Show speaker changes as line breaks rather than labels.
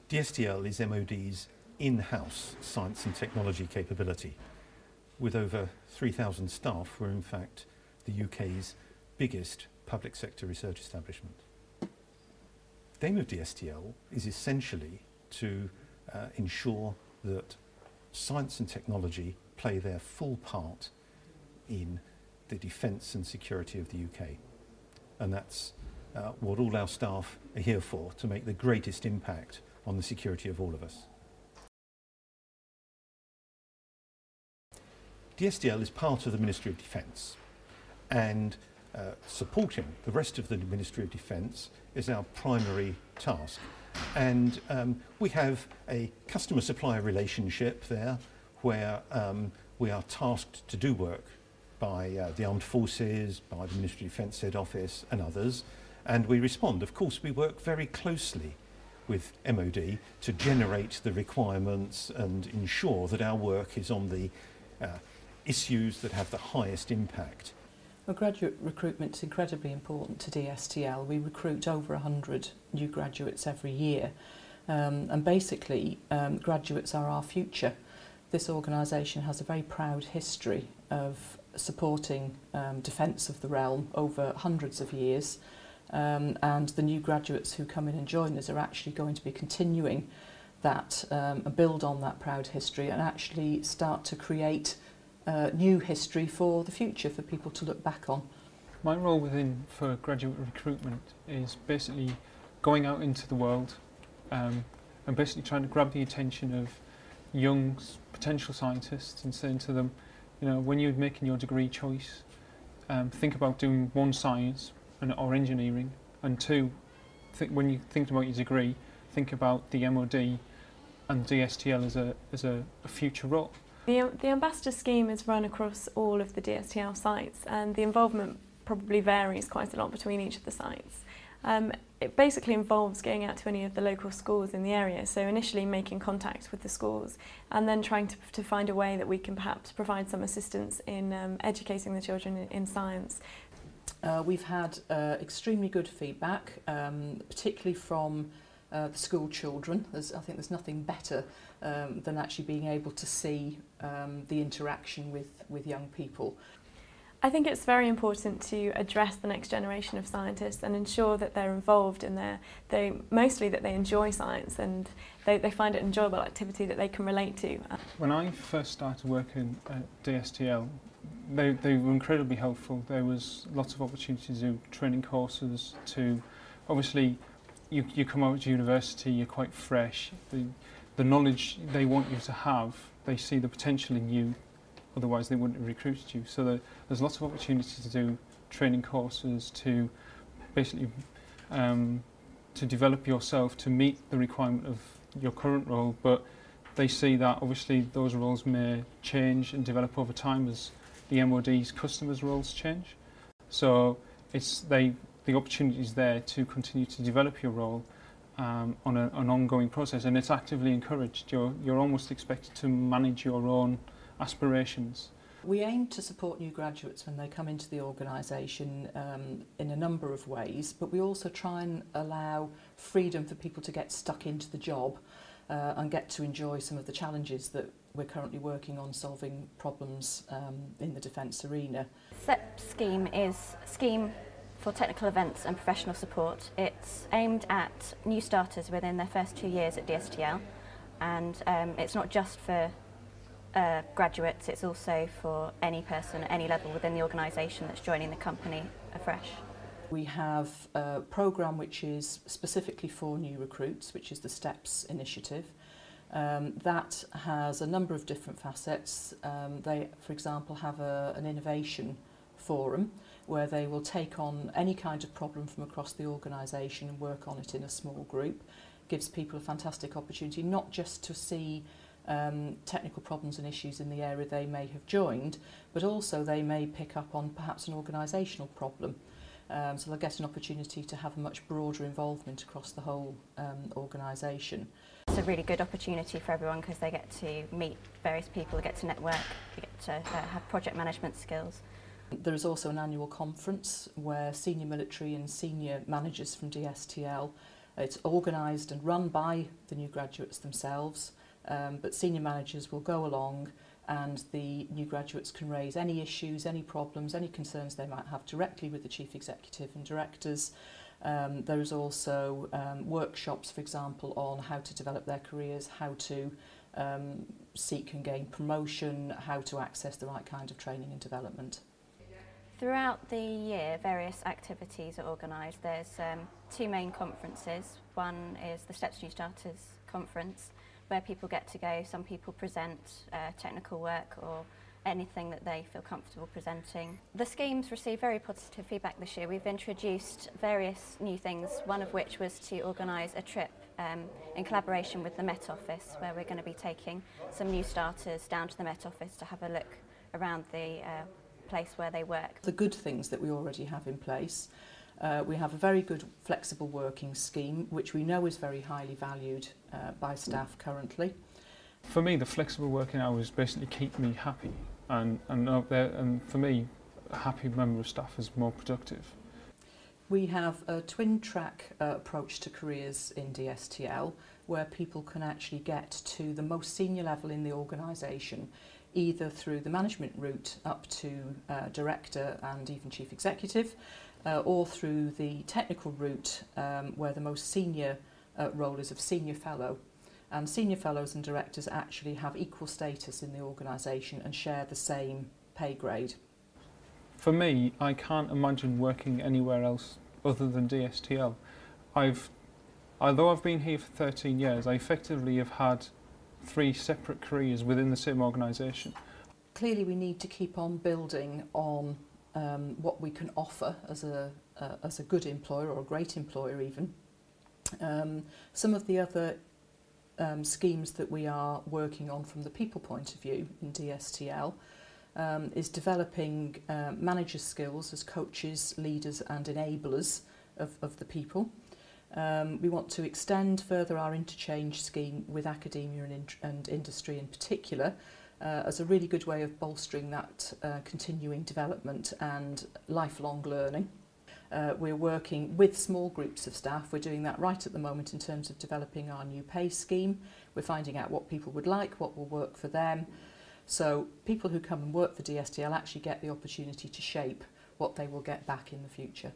dstl is MOD's in-house science and technology capability. With over 3,000 staff, we're in fact the UK's biggest public sector research establishment. The aim of dstl is essentially to ensure that science and technology play their full part in the defence and security of the UK. And that's what all our staff are here for, to make the greatest impact on the security of all of us. dstl is part of the Ministry of Defence, and supporting the rest of the Ministry of Defence is our primary task. And we have a customer-supplier relationship there where we are tasked to do work by the Armed Forces, by the Ministry of Defence Head Office and others, and we respond. Of course, we work very closely with MOD to generate the requirements and ensure that our work is on the issues that have the highest impact.
Well, graduate recruitment is incredibly important to dstl. We recruit over 100 new graduates every year, and basically graduates are our future. This organisation has a very proud history of supporting defence of the realm over hundreds of years, and the new graduates who come in and join us are actually going to be continuing that, build on that proud history and actually start to create new history for the future for people to look back on.
My role for graduate recruitment is basically going out into the world and basically trying to grab the attention of young potential scientists and saying to them, you know, when you're making your degree choice, think about doing one, science or engineering, and two, when you think about your degree, think about the MOD and dstl as a future role.
The Ambassador scheme is run across all of the dstl sites, and the involvement probably varies quite a lot between each of the sites. It basically involves going out to any of the local schools in the area, so initially making contact with the schools and then trying to find a way that we can perhaps provide some assistance in educating the children in science.
We've had extremely good feedback, particularly from the school children. I think there's nothing better than actually being able to see the interaction with young people.
I think it's very important to address the next generation of scientists and ensure that they're involved in mostly that they enjoy science and they find it an enjoyable activity that they can relate to.
When I first started working at dstl, they were incredibly helpful. There was lots of opportunities to do training courses, to obviously you come out of university, you're quite fresh. The knowledge they want you to have, they see the potential in you, otherwise they wouldn't have recruited you. So there's lots of opportunities to do training courses, to basically to develop yourself to meet the requirement of your current role, but they see that obviously those roles may change and develop over time as the MOD's customers' roles change. So the opportunity is there to continue to develop your role on an ongoing process, and it's actively encouraged. You're almost expected to manage your own aspirations.
We aim to support new graduates when they come into the organisation in a number of ways, but we also try and allow freedom for people to get stuck into the job and get to enjoy some of the challenges that we're currently working on solving problems in the defence arena.
STEP scheme is a scheme for technical events and professional support. It's aimed at new starters within their first 2 years at dstl, and it's not just for graduates, it's also for any person at any level within the organisation that's joining the company afresh.
We have a programme which is specifically for new recruits, which is the STEPS initiative. That has a number of different facets. They, for example, have an innovation forum where they will take on any kind of problem from across the organisation and work on it in a small group. Gives people a fantastic opportunity not just to see technical problems and issues in the area they may have joined, but also they may pick up on perhaps an organisational problem. So they'll get an opportunity to have a much broader involvement across the whole organisation.
It's a really good opportunity for everyone because they get to meet various people, they get to network, they get to have project management skills.
There is also an annual conference where senior military and senior managers from dstl It's organised and run by the new graduates themselves, but senior managers will go along and the new graduates can raise any issues, any problems, any concerns they might have directly with the Chief Executive and directors. There's also workshops, for example, on how to develop their careers, how to seek and gain promotion, how to access the right kind of training and development.
Throughout the year, various activities are organised. There's two main conferences. One is the Steps New Starters Conference, where people get to go. Some people present technical work or anything that they feel comfortable presenting. The schemes received very positive feedback this year. We've introduced various new things, one of which was to organise a trip in collaboration with the Met Office, where we're going to be taking some new starters down to the Met Office to have a look around the place where they work.
The good things that we already have in place, we have a very good flexible working scheme, which we know is very highly valued by staff currently.
For me, the flexible working hours basically keep me happy, and for me, a happy member of staff is more productive.
We have a twin track approach to careers in DSTL, where people can actually get to the most senior level in the organisation, either through the management route up to director and even chief executive, or through the technical route where the most senior role is of senior fellow. And senior fellows and directors actually have equal status in the organisation and share the same pay grade.
For me, I can't imagine working anywhere else other than DSTL. Although I've been here for 13 years, I effectively have had 3 separate careers within the same organisation.
Clearly we need to keep on building on what we can offer as a good employer, or a great employer even. Some of the other schemes that we are working on from the people point of view in DSTL is developing manager skills as coaches, leaders and enablers of the people. We want to extend further our interchange scheme with academia and industry in particular as a really good way of bolstering that continuing development and lifelong learning. We're working with small groups of staff. We're doing that right at the moment in terms of developing our new pay scheme. We're finding out what people would like, what will work for them. So people who come and work for DSTL actually get the opportunity to shape what they will get back in the future.